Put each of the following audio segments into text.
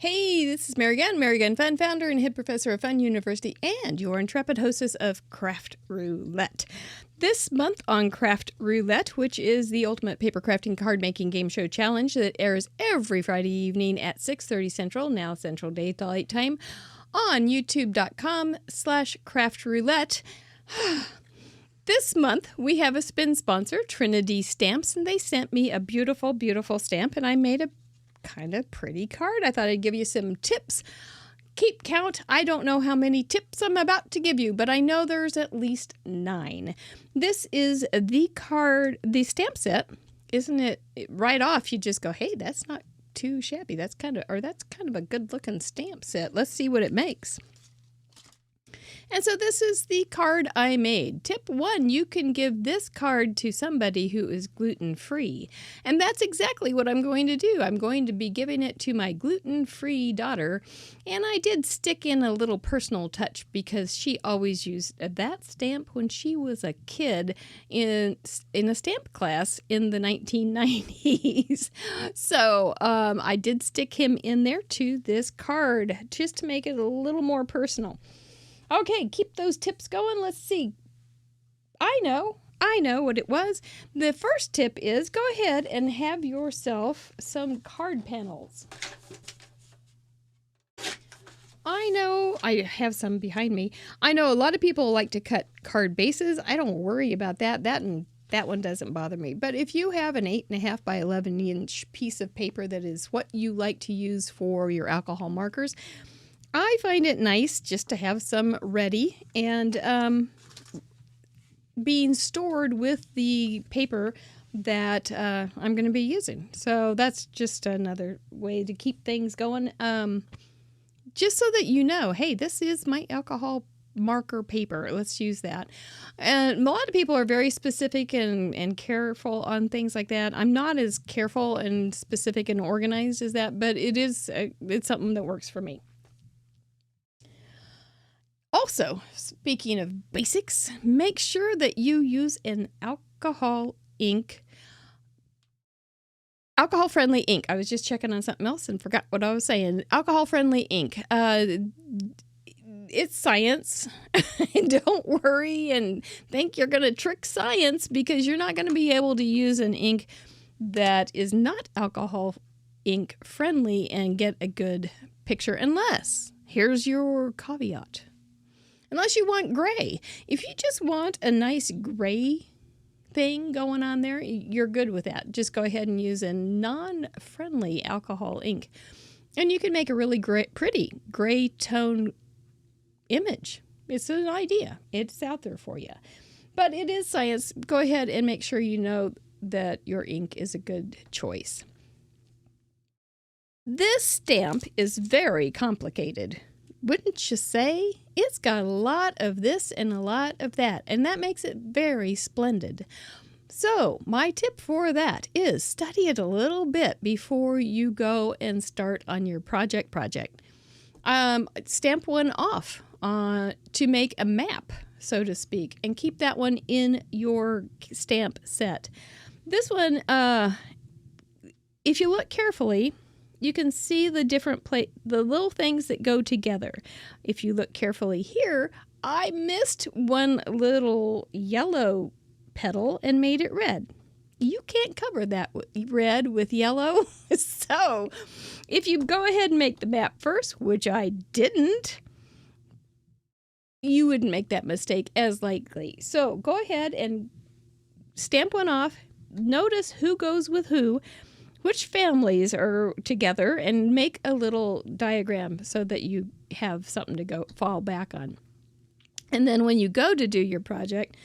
Hey, this is Mary Gunn Fun, founder and head professor of Fun University, and your intrepid hostess of Craft Roulette. This month on Craft Roulette, which is the ultimate paper crafting card making game show challenge that airs every Friday evening at 6:30 Central, now Central Daylight Time, on youtube.com/craftroulette. This month, we have a spin sponsor, Trinity Stamps, and they sent me a beautiful, beautiful stamp, and I made a kind of pretty card. I thought I'd give you some tips. Keep count. I don't know how many tips I'm about to give you, but I know there's at least 9. This is the card, the stamp set. Isn't it right off? You just go, hey, that's not too shabby. That's kind of a good looking stamp set. Let's see what it makes. And so this is the card I made. Tip 1, you can give this card to somebody who is gluten-free. And that's exactly what I'm going to do. I'm going to be giving it to my gluten-free daughter. And I did stick in a little personal touch because she always used that stamp when she was a kid in a stamp class in the 1990s. So I did stick him in there to this card just to make it a little more personal. Okay, keep those tips going. Let's see. I know what it was. The first tip is go ahead and have yourself some card panels. I know, I have some behind me. I know a lot of people like to cut card bases. I don't worry about that. That one doesn't bother me. But if you have an 8.5 by 11 inch piece of paper that is what you like to use for your alcohol markers, I find it nice just to have some ready and being stored with the paper that I'm going to be using. So that's just another way to keep things going. Just so that you know, hey, this is my alcohol marker paper. Let's use that. And a lot of people are very specific and careful on things like that. I'm not as careful and specific and organized as that, but it's something that works for me. Also, speaking of basics, make sure that you use an alcohol-friendly ink. I was just checking on something else and forgot what I was saying. Alcohol-friendly ink. It's science. Don't worry and think you're going to trick science because you're not going to be able to use an ink that is not alcohol ink friendly and get a good picture unless, here's your caveat. Unless you want gray. If you just want a nice gray thing going on there, you're good with that. Just go ahead and use a non-friendly alcohol ink. And you can make a really pretty gray tone image. It's an idea. It's out there for you. But it is science. Go ahead and make sure you know that your ink is a good choice. This stamp is very complicated. Wouldn't you say? It's got a lot of this and a lot of that, and that makes it very splendid. So my tip for that is study it a little bit before you go and start on your project. Stamp one off to make a map, so to speak, and keep that one in your stamp set. This one, if you look carefully, you can see the the little things that go together. If you look carefully here, I missed one little yellow petal and made it red. You can't cover that red with yellow. So if you go ahead and make the map first, which I didn't, you wouldn't make that mistake as likely. So go ahead and stamp one off. Notice who goes with who, which families are together, and make a little diagram so that you have something to fall back on. And then when you go to do your project,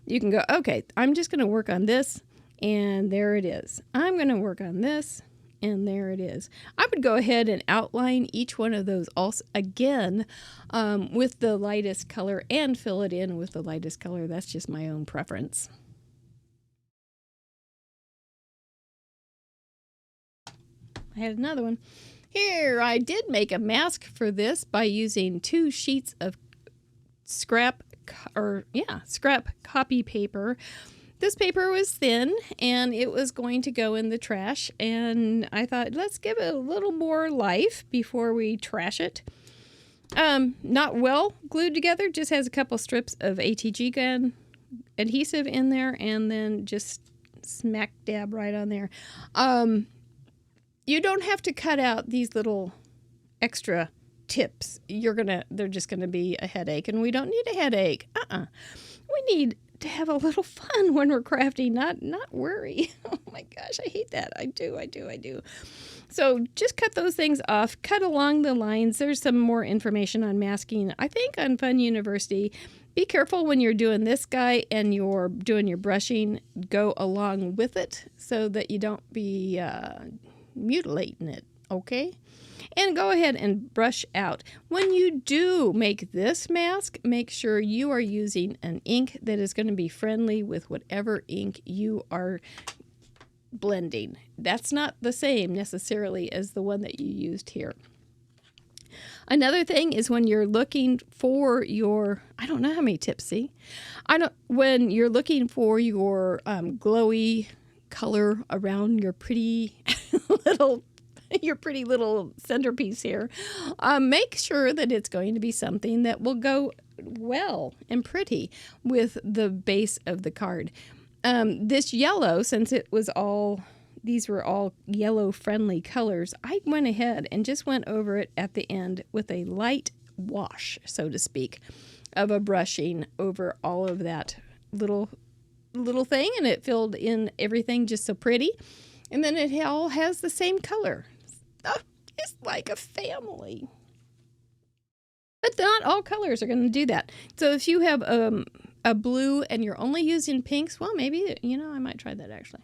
you can go, okay, I'm just going to work on this, and there it is. I'm going to work on this, and there it is. I would go ahead and outline each one of those also again with the lightest color and fill it in with the lightest color. That's just my own preference. I had another one. Here, I did make a mask for this by using 2 sheets of scrap copy paper this paper was thin and it was going to go in the trash. And I thought, let's give it a little more life before we trash it. Not well glued together, just has a couple strips of ATG gun adhesive in there, and then just smack dab right on there. You don't have to cut out these little extra tips. They're just gonna be a headache, and we don't need a headache. We need to have a little fun when we're crafting, not worry. Oh my gosh, I hate that. I do. So just cut those things off, cut along the lines. There's some more information on masking, I think, on Fun University. Be careful when you're doing this guy and you're doing your brushing. Go along with it so that you don't be mutilating it, okay? And go ahead and brush out. When you do make this mask, make sure you are using an ink that is going to be friendly with whatever ink you are blending. That's not the same necessarily as the one that you used here. Another thing is when you're looking for your, I don't know how many tips, see? When you're looking for your glowy color around your pretty little centerpiece here, make sure that it's going to be something that will go well and pretty with the base of the card. This yellow, since these were all yellow friendly colors, I went ahead and just went over it at the end with a light wash, so to speak, of a brushing over all of that little thing, and it filled in everything just so pretty. And then it all has the same color. It's like a family. But not all colors are going to do that. So if you have a blue and you're only using pinks, well, maybe, I might try that actually.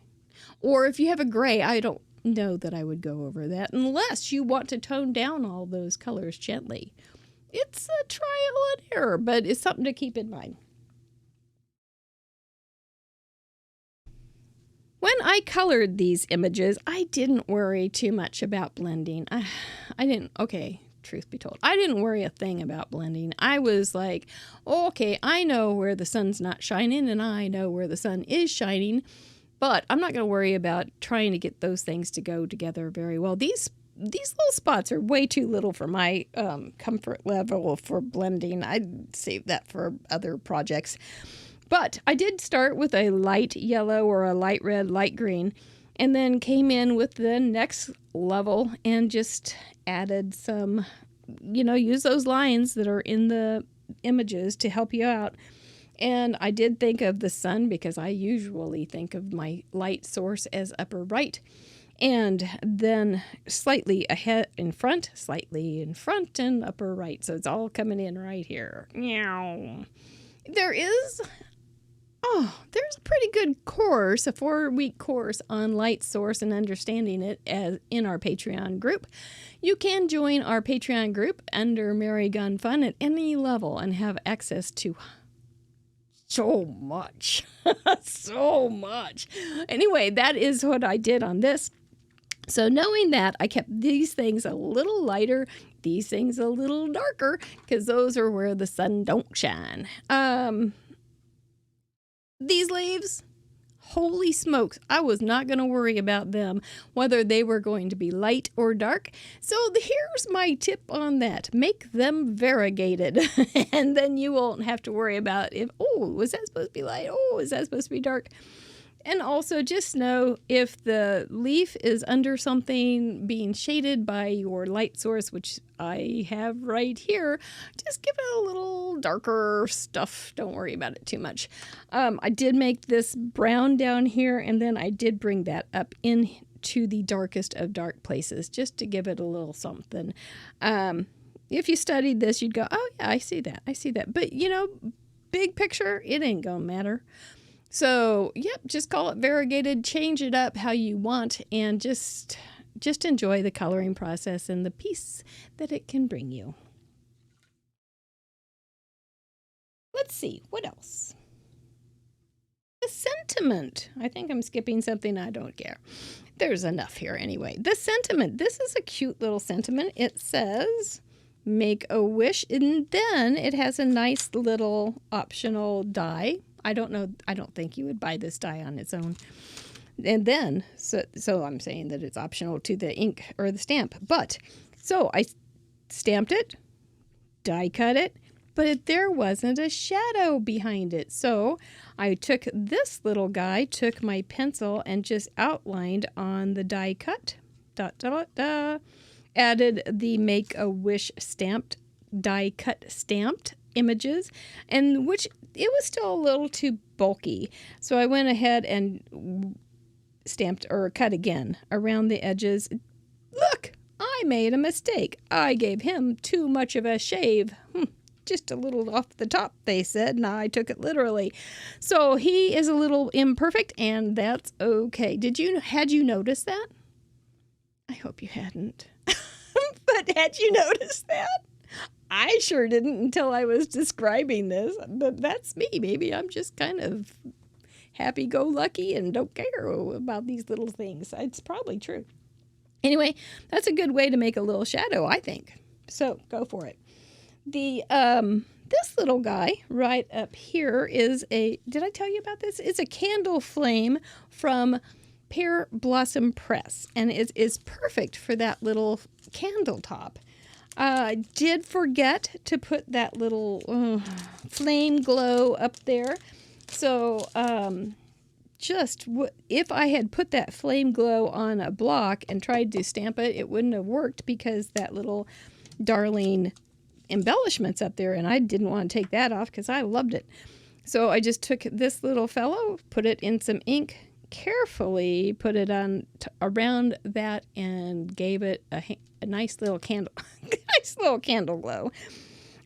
Or if you have a gray, I don't know that I would go over that unless you want to tone down all those colors gently. It's a trial and error, but it's something to keep in mind. When I colored these images, I didn't worry too much about blending. Truth be told, I didn't worry a thing about blending. I was like, okay, I know where the sun's not shining and I know where the sun is shining, but I'm not going to worry about trying to get those things to go together very well. These little spots are way too little for my comfort level for blending. I'd save that for other projects. But I did start with a light yellow or a light red, light green, and then came in with the next level and just added some, use those lines that are in the images to help you out. And I did think of the sun because I usually think of my light source as upper right. And then slightly in front, and upper right. So it's all coming in right here. Meow. There's a pretty good course, a 4-week course on light source and understanding it in our Patreon group. You can join our Patreon group under Mary Gun Fun at any level and have access to so much. So much. Anyway, that is what I did on this. So knowing that, I kept these things a little lighter, these things a little darker, because those are where the sun don't shine. These leaves, holy smokes, I was not going to worry about them, whether they were going to be light or dark. So here's my tip on that. Make them variegated, and then you won't have to worry about was that supposed to be light? Is that supposed to be dark? And also just know if the leaf is under something being shaded by your light source, which I have right here, just give it a little darker stuff. Don't worry about it too much. I did make this brown down here, and then I did bring that up into the darkest of dark places just to give it a little something. If you studied this, you'd go, oh yeah, I see that. But big picture, it ain't gonna matter. So, just call it variegated, change it up how you want, and just enjoy the coloring process and the peace that it can bring you. Let's see, what else? The sentiment. I think I'm skipping something, I don't care. There's enough here anyway. The sentiment. This is a cute little sentiment. It says, make a wish, and then it has a nice little optional die. I don't know. I don't think you would buy this die on its own. And then, so I'm saying that it's optional to the ink or the stamp. But, so I stamped it, die cut it, but there wasn't a shadow behind it. So I took this little guy, took my pencil, and just outlined on the die cut, added the Make-A-Wish stamped, die cut stamped images, and which it was still a little too bulky. So I went ahead and stamped or cut again around the edges. Look, I made a mistake. I gave him too much of a shave. Just a little off the top, they said, and I took it literally. So he is a little imperfect, and that's okay. Had you noticed that? I hope you hadn't. But had you noticed that? I sure didn't until I was describing this. But that's me. Maybe I'm just kind of happy-go-lucky and don't care about these little things. It's probably true. Anyway, that's a good way to make a little shadow, I think. So go for it. This little guy right up here is did I tell you about this? It's a candle flame from Pear Blossom Press, and it is perfect for that little candle top. I did forget to put that little flame glow up there. So, if I had put that flame glow on a block and tried to stamp it, it wouldn't have worked because that little darling embellishment's up there, and I didn't want to take that off because I loved it. So I just took this little fellow, put it in some ink, carefully put it on around that, and gave it a nice little candle, nice little candle glow.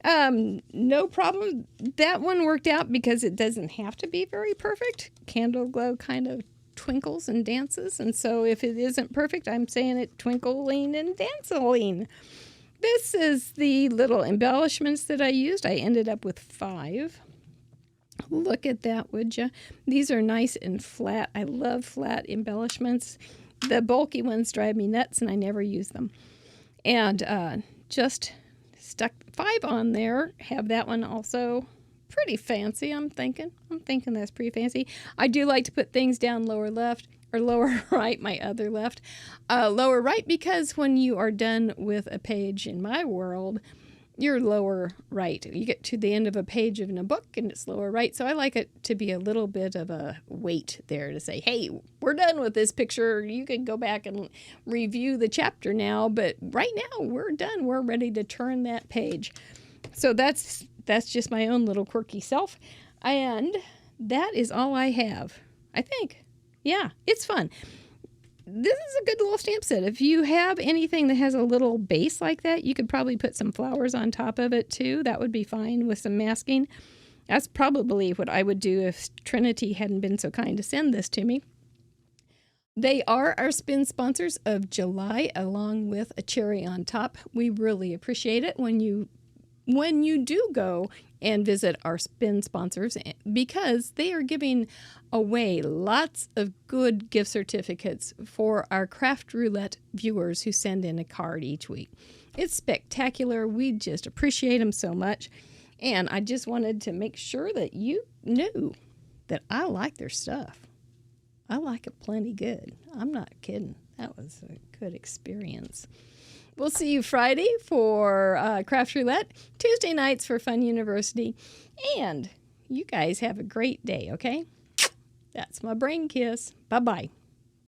No problem. That one worked out because it doesn't have to be very perfect. Candle glow kind of twinkles and dances, and so if it isn't perfect, I'm saying it twinkling and dancing. This is the little embellishments that I used. I ended up with 5. Look at that, would you? These are nice and flat. I love flat embellishments. The bulky ones drive me nuts, and I never use them. And just stuck 5 on there. Have that one also. Pretty fancy, I'm thinking. That's pretty fancy. I do like to put things down lower left or lower right, my other left. Lower right because when you are done with a page in my world, you're lower right. You get to the end of a page in a book and it's lower right. So I like it to be a little bit of a weight there to say, hey, we're done with this picture. You can go back and review the chapter now, but right now we're done. We're ready to turn that page. So that's just my own little quirky self. And that is all I have, I think. Yeah, it's fun. This is a good little stamp set. If you have anything that has a little base like that, you could probably put some flowers on top of it too. That would be fine with some masking. That's probably what I would do if Trinity hadn't been so kind to send this to me. They are our spin sponsors of July, along with a cherry on top. We really appreciate it when you do go and visit our spin sponsors, because they are giving away lots of good gift certificates for our Craft Roulette viewers who send in a card each week. It's spectacular. We just appreciate them so much. And I just wanted to make sure that you knew that I like their stuff. I like it plenty good. I'm not kidding. That was a good experience. We'll see you Friday for Craft Roulette, Tuesday nights for Fun University, and you guys have a great day, okay? That's my brain kiss. Bye-bye.